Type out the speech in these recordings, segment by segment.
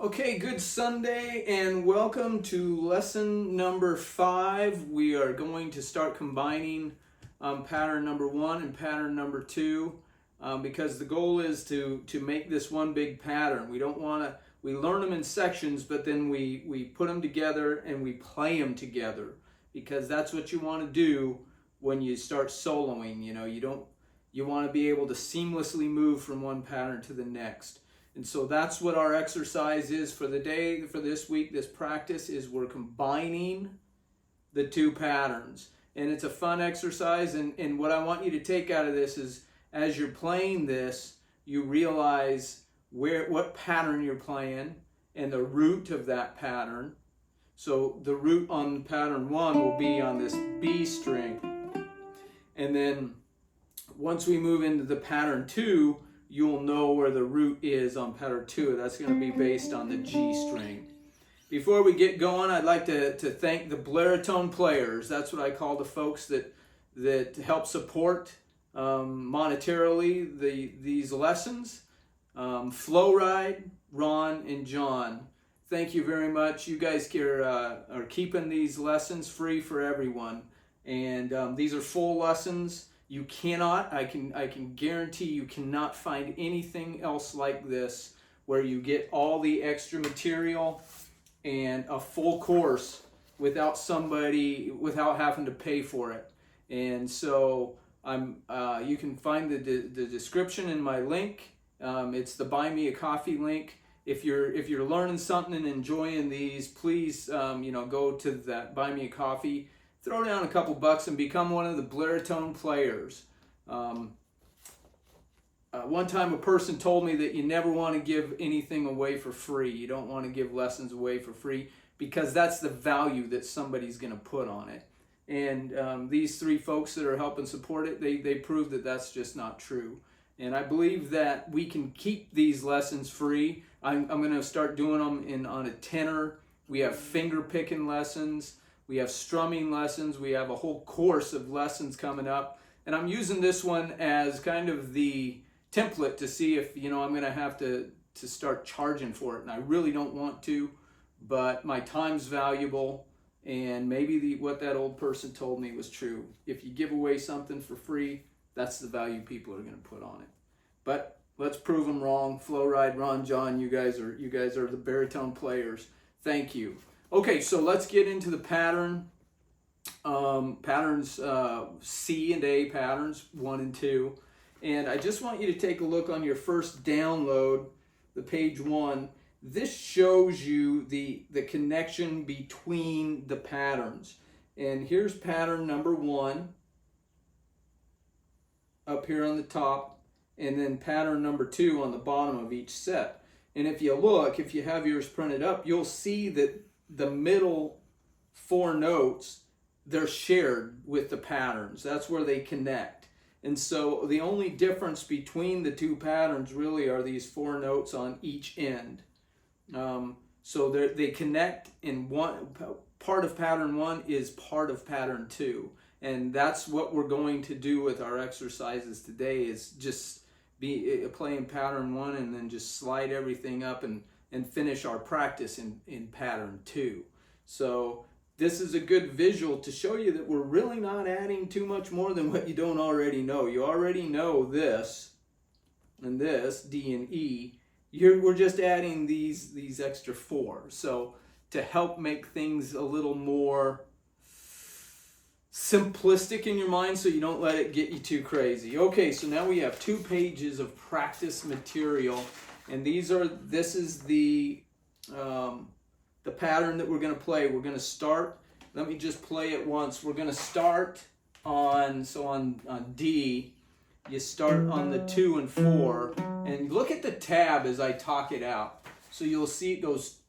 Okay, good Sunday and welcome to lesson number 5. We are going to start combining pattern number 1 and pattern number 2 because the goal is to make this one big pattern. We don't want to, we learn them in sections, but then we put them together and we play them together because that's what you want to do when you start soloing. You want to be able to seamlessly move from one pattern to the next. And so that's what our exercise is for the day, for this week. This practice is we're combining the two patterns. And it's a fun exercise. And what I want you to take out of this is as you're playing this, you realize what pattern you're playing and the root of that pattern. So the root on pattern 1 will be on this B string. And then once we move into the pattern 2, you'll know where the root is on pattern 2. That's going to be based on the G string. Before we get going, I'd like to thank the Blairitone Players. That's what I call the folks that help support monetarily these lessons. Flowride, Ron, and John. Thank you very much. You guys are keeping these lessons free for everyone. And these are full lessons. You cannot, I can guarantee you cannot find anything else like this where you get all the extra material and a full course without having to pay for it. And so you can find the description in my link. It's the Buy Me a Coffee link. If you're learning something and enjoying these, please go to that Buy Me a Coffee. Throw down a couple bucks and become one of the Blairitone Players. One time a person told me that you never want to give anything away for free. You don't want to give lessons away for free because that's the value that somebody's going to put on it. And these 3 folks that are helping support it, they prove that that's just not true. And I believe that we can keep these lessons free. I'm going to start doing them on a tenor. We have finger picking lessons. We have strumming lessons. We have a whole course of lessons coming up. And I'm using this one as kind of the template to see if, I'm going to have to start charging for it. And I really don't want to, but my time's valuable. And maybe what that old person told me was true. If you give away something for free, that's the value people are going to put on it. But let's prove them wrong. Flowride, Ron, John, you guys are the Baritone Players. Thank you. Okay, so let's get into the patterns, C and A patterns, 1 and 2. And I just want you to take a look on your first download, the page 1. This shows you the connection between the patterns. And here's pattern number 1 up here on the top, and then pattern number 2 on the bottom of each set. And if you have yours printed up, you'll see that the middle 4 notes, they're shared with the patterns. That's where they connect. And so the only difference between the 2 patterns really are these 4 notes on each end. So they connect in one part of pattern 1 is part of pattern 2. And that's what we're going to do with our exercises today, is just be playing pattern 1 and then just slide everything up and finish our practice in pattern 2. So this is a good visual to show you that we're really not adding too much more than what you don't already know. You already know this and this, D and E. We're just adding these extra 4. So to help make things a little more simplistic in your mind so you don't let it get you too crazy. Okay, so now we have 2 pages of practice material. And this is the pattern that we're going to play. We're going to start, let me just play it once. We're going to start on D. You start on the 2 and 4. And look at the tab as I talk it out. So you'll see it goes,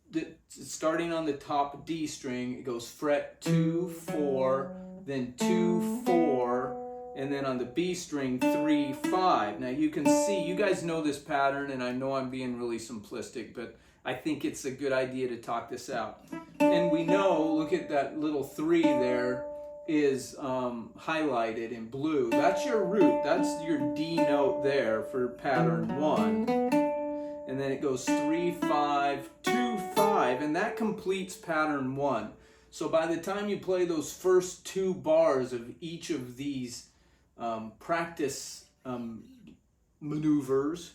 starting on the top D string, it goes fret 2, 4, then 2, 4, and then on the B string, 3, 5. Now you can see, you guys know this pattern, and I know I'm being really simplistic, but I think it's a good idea to talk this out. And we know, look at that little 3 there is highlighted in blue. That's your root. That's your D note there for pattern 1. And then it goes 3, 5, 2, 5, and that completes pattern 1. So by the time you play those first 2 bars of each of these practice maneuvers,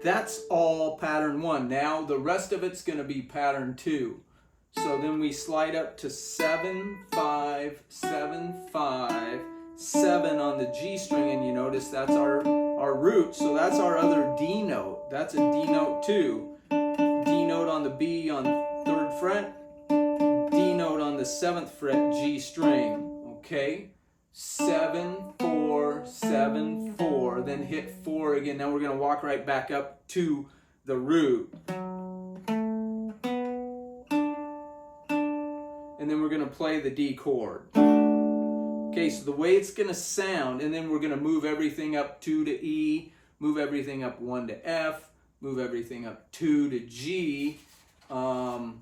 that's all pattern 1. Now the rest of it's going to be pattern 2. So then we slide up to 7, 5, 7, 5, 7 on the G string, and you notice that's our root. So that's our other D note. That's a D note too. D note on the B on 3rd fret, D note on the 7th fret G string. Okay? 7, 4, 7, 4, then hit 4 again. Now we're going to walk right back up to the root. And then we're going to play the D chord. Okay, so the way it's going to sound, and then we're going to move everything up 2 to E, move everything up 1 to F, move everything up 2 to G, and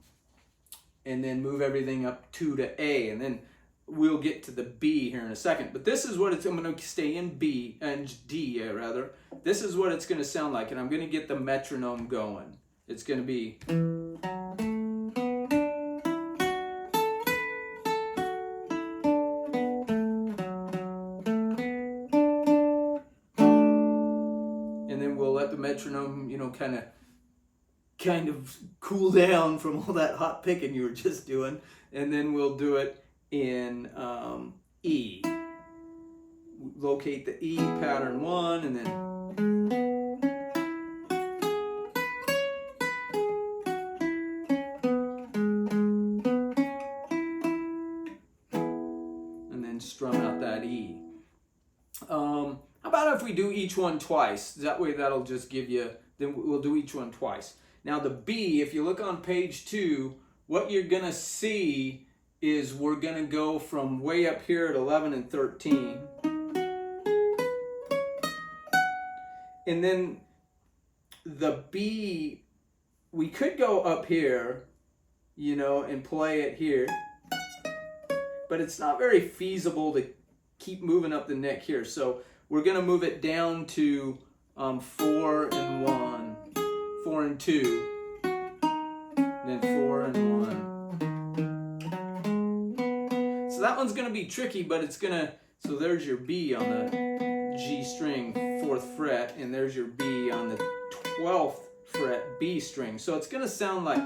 then move everything up 2 to A, and then we'll get to the B here in a second. But this is what it's, I'm going to stay in B, and D rather. This is what it's going to sound like, and I'm going to get the metronome going. It's going to be... metronome, you know, kind of cool down from all that hot picking you were just doing, and then we'll do it in E. Locate the E, pattern 1, and then strum out that E. How about if we do each one twice? That way that'll just give you, then we'll do each one twice. Now the B, if you look on page 2, what you're going to see is we're going to go from way up here at 11 and 13. And then the B, we could go up here, you know, and play it here. But it's not very feasible to keep moving up the neck here. So we're going to move it down to 4 and 1, 4 and 2, then 4 and 1. So that one's going to be tricky, but it's going to, so there's your B on the G string, 4th fret, and there's your B on the 12th fret B string. So it's going to sound like,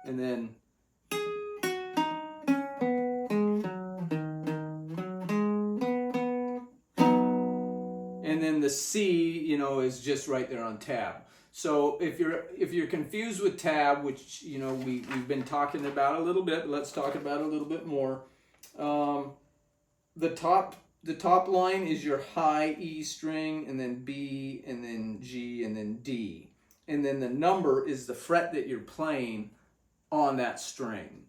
and then, the C, you know, is just right there on tab. So if you're confused with tab, which, you know, we've been talking about a little bit, let's talk about it a little bit more. The top line is your high E string, and then B, and then G, and then D. And then the number is the fret that you're playing on that string.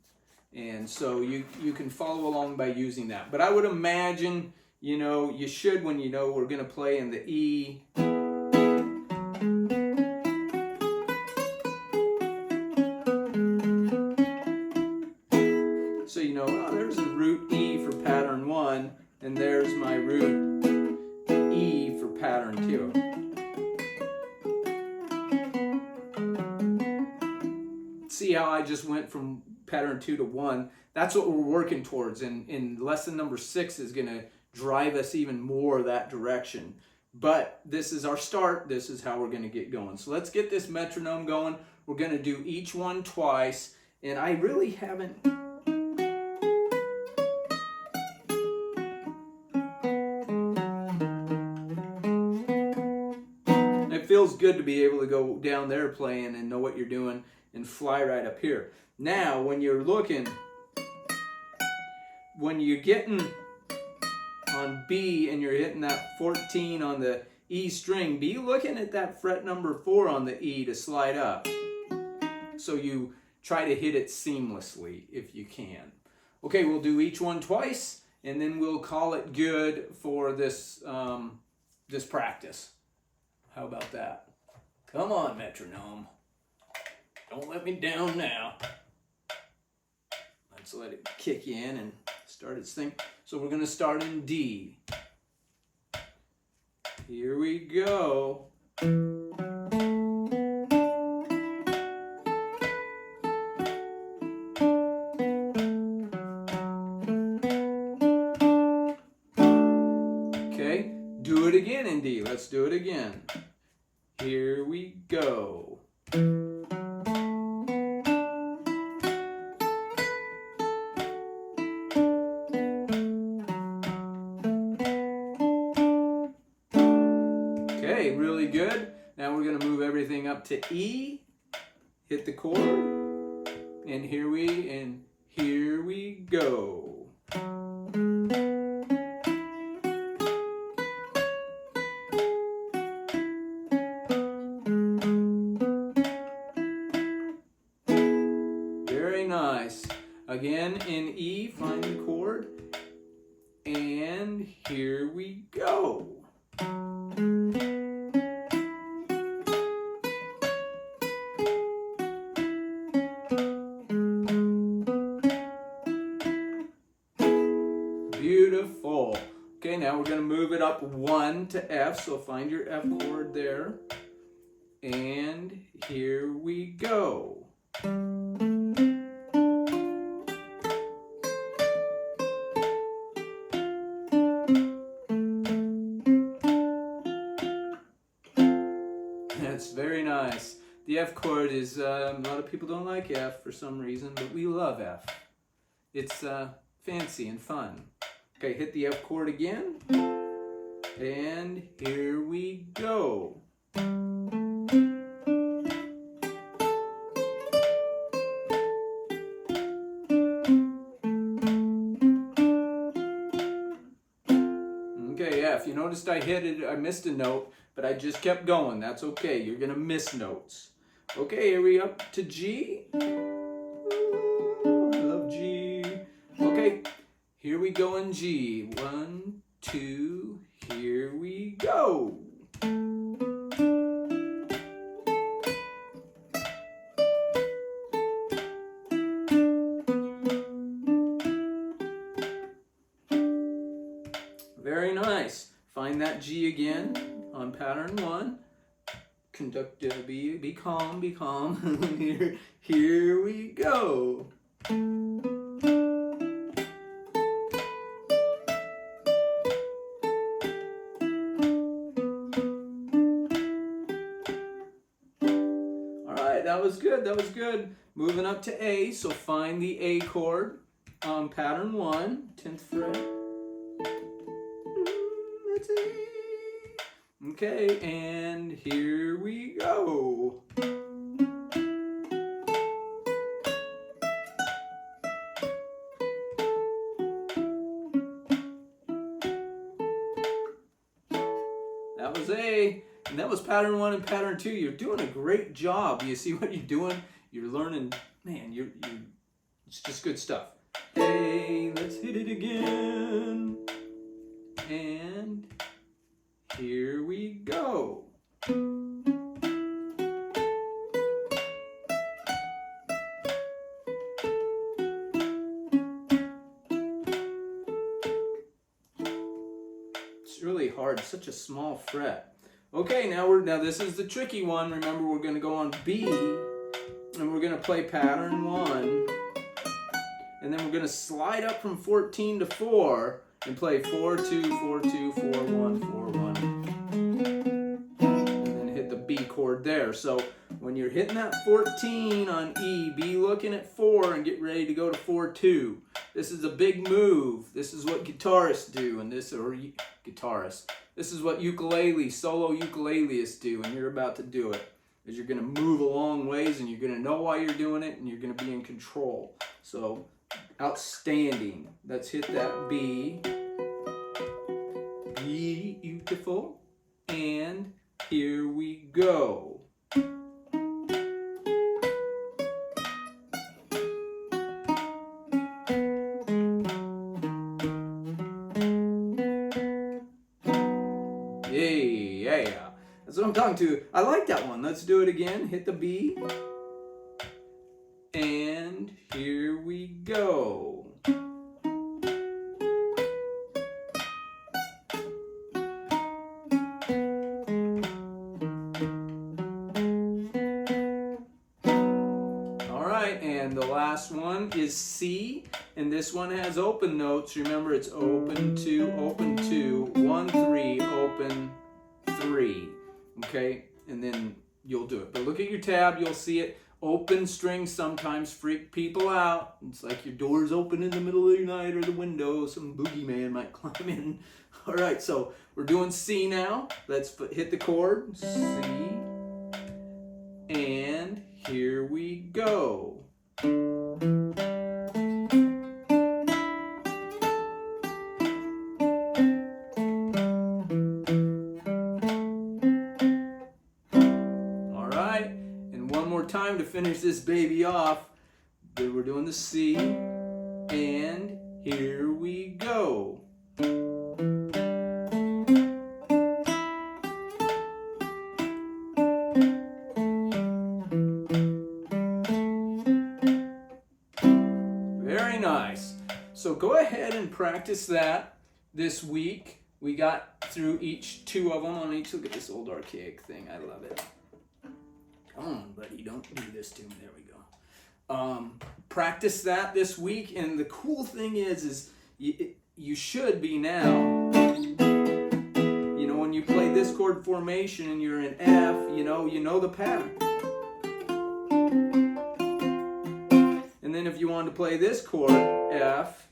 And so you can follow along by using that. But I would imagine, you know, you should, when you know we're going to play in the E. So, you know, there's a root E for pattern 1, and there's my root E for pattern 2. See how I just went from pattern 2 to 1? That's what we're working towards, and lesson number 6 is going to drive us even more that direction. But this is our start. This is how we're going to get going. So let's get this metronome going. We're going to do each one twice, and I really haven't... It feels good to be able to go down there playing and know what you're doing and fly right up here. Now, when you're looking, when you're getting on B and you're hitting that 14 on the E string, be looking at that fret number 4 on the E to slide up. So you try to hit it seamlessly if you can. Okay, we'll do each one twice, and then we'll call it good for this, this practice. How about that? Come on, metronome. Don't let me down now. Let's let it kick in and start its thing. So we're going to start in D. Here we go. Okay, do it again in D. Let's do it again. Here we go. Okay, really good. Now we're going to move everything up to E. Hit the chord. And here we go. Very nice. Again in E, find the chord. And here we go. Beautiful. Okay, now we're going to move it up 1 to F, so find your F chord there. And here we go. That's very nice. The F chord is, a lot of people don't like F for some reason, but we love F. It's fancy and fun. Okay, hit the F chord again. And here we go. Okay, F. You noticed I hit it, I missed a note, but I just kept going. That's okay. You're going to miss notes. Okay, here we up to G. Ooh, I love G. Okay, here we go in G. 1, 2, here we go. Very nice. Find that G again on pattern 1. Conduct, be calm, be calm. Here we go. Alright, that was good, that was good. Moving up to A, so find the A chord on pattern 1, 10th fret. That's A. Okay, and here we go. That was A, and that was pattern 1 and pattern 2. You're doing a great job. You see what you're doing? You're learning, man, it's just good stuff. A, let's hit it again. And here we go. It's really hard, such a small fret. Okay, now this is the tricky one. Remember, we're going to go on B, and we're going to play pattern 1, and then we're going to slide up from 14 to 4 and play 4 2 4 2 4 1 4 1, and then hit the B chord there. So when you're hitting that 14 on E, be looking at 4 and get ready to go to 4 2. This is a big move. This is what guitarists do, and this is what solo ukuleists do, and you're about to do it. Is you're going to move a long ways, and you're going to know why you're doing it, and you're going to be in control. So, outstanding. Let's hit that B. Beautiful. And here we go. Yeah. That's what I'm talking to. I like that one. Let's do it again. Hit the B. And here we go. one is C, and this one has open notes. Remember, it's open 2, 1, 3, open 3. Okay, and then you'll do it. But look at your tab, you'll see it. Open strings sometimes freak people out. It's like your door's open in the middle of the night or the window. Some boogeyman might climb in. All right, so we're doing C now. Let's hit the chord, C, and here we go. Time to finish this baby off. We're doing the C, and here we go. Very nice. So go ahead and practice that this week. We got through each 2 of them on each. Look at this old archaic thing. I love it. Come on, buddy, don't do this to me. There we go. Practice that this week, and the cool thing is you should be now. You know, when you play this chord formation and you're in F, you know the pattern. And then if you want to play this chord, F,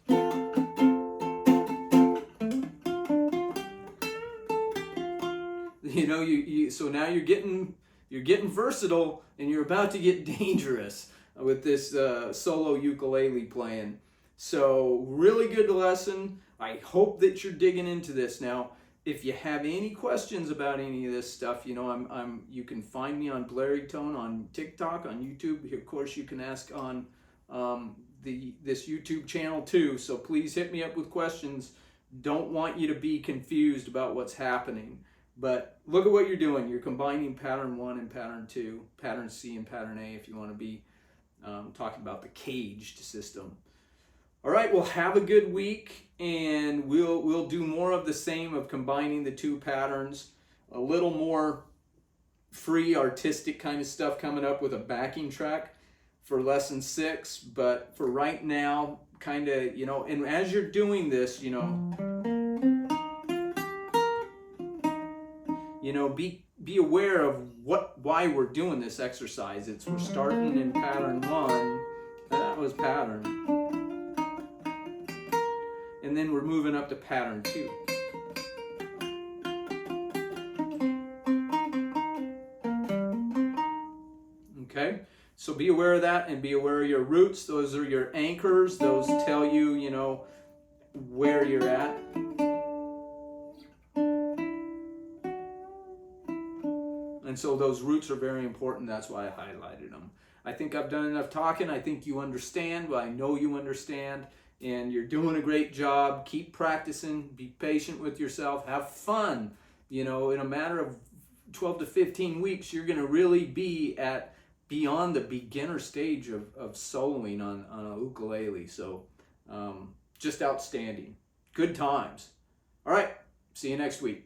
you know, so now you're getting versatile, and you're about to get dangerous with this solo ukulele playing. So really good lesson. I hope that you're digging into this. Now, if you have any questions about any of this stuff, you know, you can find me on Blairitone on TikTok, on YouTube. Of course, you can ask on this YouTube channel too. So please hit me up with questions. Don't want you to be confused about what's happening. But look at what you're doing. You're combining pattern 1 and pattern 2, pattern C and pattern A if you want to be talking about the caged system. All right, well, have a good week, and we'll do more of the same of combining the 2 patterns. A little more free artistic kind of stuff coming up with a backing track for lesson 6. But for right now, kind of, you know, and as you're doing this, you know, be aware of why we're doing this exercise. We're starting in pattern 1. That was pattern. And then we're moving up to pattern 2. Okay? So be aware of that, and be aware of your roots. Those are your anchors. Those tell you, you know, where you're at. And so those roots are very important. That's why I highlighted them. I think I've done enough talking. I think you understand. Well, I know you understand. And you're doing a great job. Keep practicing. Be patient with yourself. Have fun. You know, in a matter of 12 to 15 weeks, you're going to really be beyond the beginner stage of soloing on a ukulele. So just outstanding. Good times. All right. See you next week.